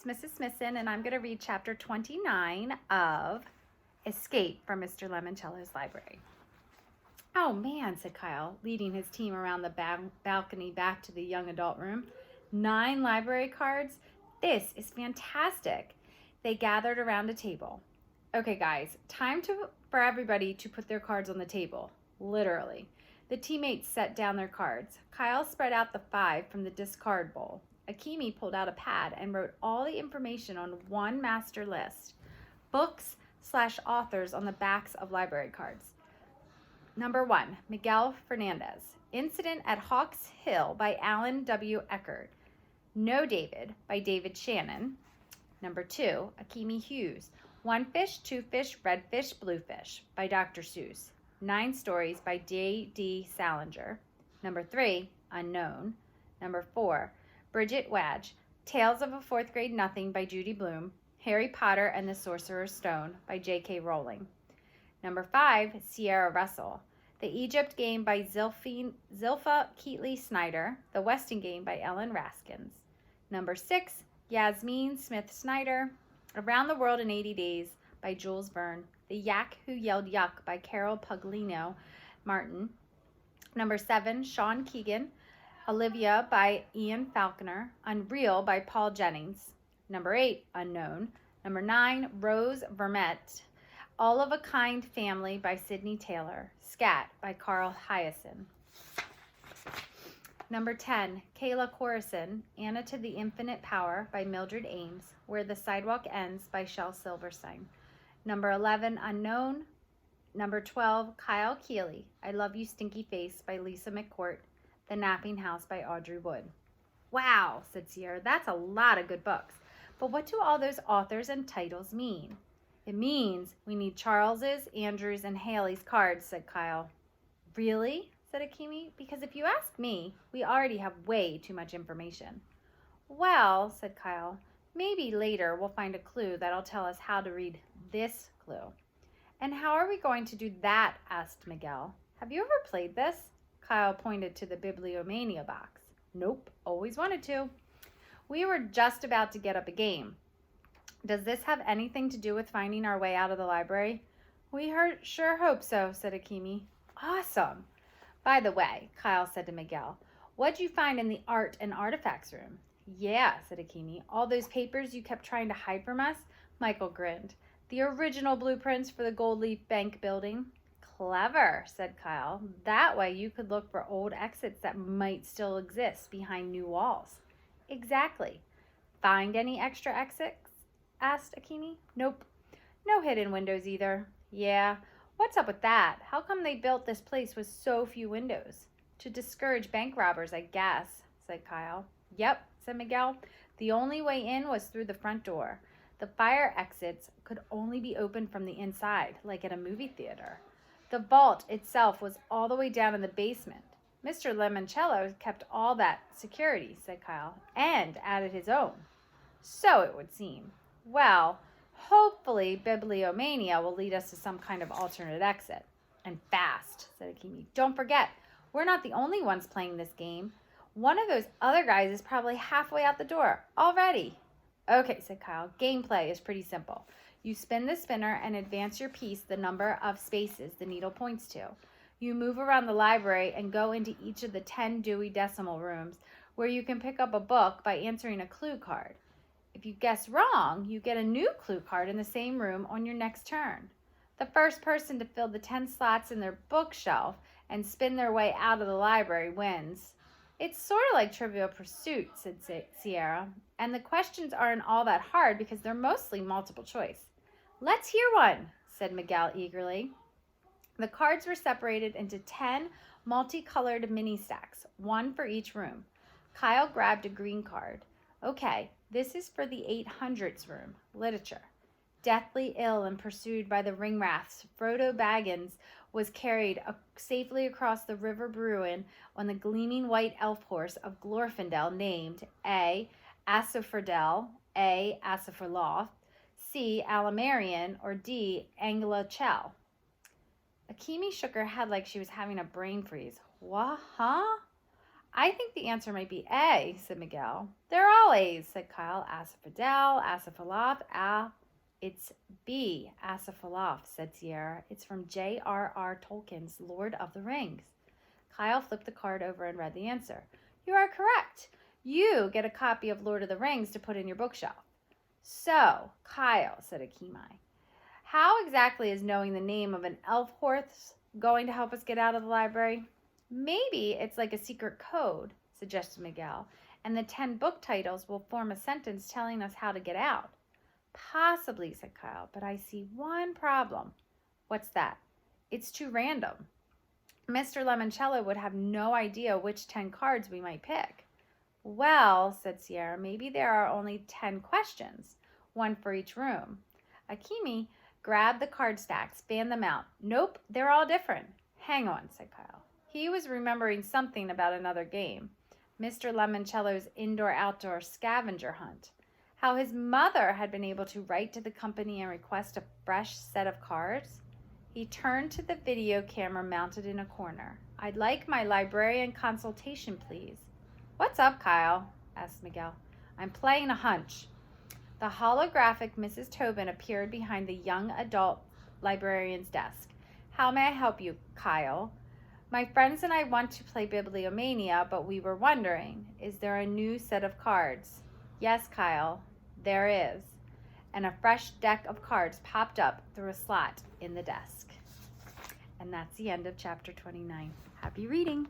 it's Mrs. Smithson, and I'm going to read chapter 29 of Escape from Mr. Lemoncello's Library. Oh man, said Kyle, leading his team around the balcony back to the young adult room. 9 library cards? This is fantastic. They gathered around a table. Okay, guys, time for everybody to put their cards on the table. Literally. The teammates set down their cards. Kyle spread out the 5 from the discard bowl. Akimi pulled out a pad and wrote all the information on one master list. Books/authors on the backs of library cards. Number 1, Miguel Fernandez. Incident at Hawks Hill by Alan W. Eckert. No David by David Shannon. Number 2, Akimi Hughes. 1 Fish, 2 Fish, Red Fish, Blue Fish by Dr. Seuss. 9 Stories by J.D. Salinger. Number 3, Unknown. Number 4, Bridget Wadge. Tales of a Fourth Grade Nothing by Judy Blume. Harry Potter and the Sorcerer's Stone by J.K. Rowling. Number 5, Sierra Russell. The Egypt Game by Zilpha Keatley Snyder. The Weston Game by Ellen Raskins. Number 6, Yasmin Smith Snyder. Around the World in 80 Days by Jules Verne. The Yak Who Yelled Yuck by Carol Puglino Martin. Number 7, Sean Keegan. Olivia by Ian Falconer. Unreal by Paul Jennings. Number 8, Unknown. Number 9, Rose Vermette. All of a Kind Family by Sydney Taylor. Scat by Carl Hyacin. Number 10, Kayla Corison. Anna to the Infinite Power by Mildred Ames. Where the Sidewalk Ends by Shel Silverstein. Number 11, Unknown. Number 12, Kyle Keeley. I Love You Stinky Face by Lisa McCourt. The Napping House by Audrey Wood. Wow, said Sierra, that's a lot of good books. But what do all those authors and titles mean? It means we need Charles's, Andrew's, and Haley's cards, said Kyle. Really? Said Akimi. Because if you ask me, we already have way too much information. Well, said Kyle, maybe later we'll find a clue that'll tell us how to read this clue. And how are we going to do that? Asked Miguel. Have you ever played this? Kyle pointed to the BiblioMania box. Nope, always wanted to. We were just about to get up a game. Does this have anything to do with finding our way out of the library? We sure hope so, said Akimi. Awesome. By the way, Kyle said to Miguel, what'd you find in the art and artifacts room? Yeah, said Akimi. All those papers you kept trying to hide from us? Michael grinned. The original blueprints for the Gold Leaf Bank building. Clever, said Kyle. That way you could look for old exits that might still exist behind new walls. Exactly. Find any extra exits? Asked Akimi. Nope. No hidden windows either. Yeah. What's up with that? How come they built this place with so few windows? To discourage bank robbers, I guess, said Kyle. Yep, said Miguel. The only way in was through the front door. The fire exits could only be opened from the inside, like at a movie theater. The vault itself was all the way down in the basement. Mr. Lemoncello kept all that security, said Kyle, and added his own. So it would seem. Well, hopefully BiblioMania will lead us to some kind of alternate exit. And fast, said Akimi. Don't forget, we're not the only ones playing this game. One of those other guys is probably halfway out the door already. Okay, said Kyle. Gameplay is pretty simple. You spin the spinner and advance your piece the number of spaces the needle points to. You move around the library and go into each of the 10 Dewey Decimal rooms where you can pick up a book by answering a clue card. If you guess wrong, you get a new clue card in the same room on your next turn. The first person to fill the 10 slots in their bookshelf and spin their way out of the library wins. It's sort of like Trivial Pursuit, said Sierra, and the questions aren't all that hard because they're mostly multiple choice. Let's hear one, said Miguel eagerly. The cards were separated into 10 multicolored mini stacks, one for each room. Kyle grabbed a green card. Okay, this is for the 800s room, literature. Deathly ill and pursued by the ringwraiths, Frodo Baggins was carried safely across the River Bruin on the gleaming white elf horse of Glorfindel named A. Asiferdel, A. Asifrloth, C. Alamarian, or D. Angela Chell. Akimi shook her head like she was having a brain freeze. What, huh? I think the answer might be A, said Miguel. They're all A's, said Kyle. Asaphadel, Asaphalaf, It's B, Asaphalaf, said Sierra. It's from J.R.R. Tolkien's Lord of the Rings. Kyle flipped the card over and read the answer. You are correct. You get a copy of Lord of the Rings to put in your bookshelf. So, Kyle, said Akimai, how exactly is knowing the name of an elf horse going to help us get out of the library? Maybe it's like a secret code, suggested Miguel, and the 10 book titles will form a sentence telling us how to get out. Possibly, said Kyle, but I see one problem. What's that? It's too random. Mr. Lemoncello would have no idea which 10 cards we might pick. Well, said Sierra, maybe there are only 10 questions, one for each room. Akimi grabbed the card stack, spanned them out. Nope, they're all different. Hang on, said Kyle. He was remembering something about another game, Mr. Lemoncello's indoor-outdoor scavenger hunt. How his mother had been able to write to the company and request a fresh set of cards. He turned to the video camera mounted in a corner. I'd like my librarian consultation, please. What's up, Kyle? Asked Miguel. I'm playing a hunch. The holographic Mrs. Tobin appeared behind the young adult librarian's desk. How may I help you, Kyle? My friends and I want to play BiblioMania, but we were wondering, is there a new set of cards? Yes, Kyle, there is. And a fresh deck of cards popped up through a slot in the desk. And that's the end of chapter 29. Happy reading.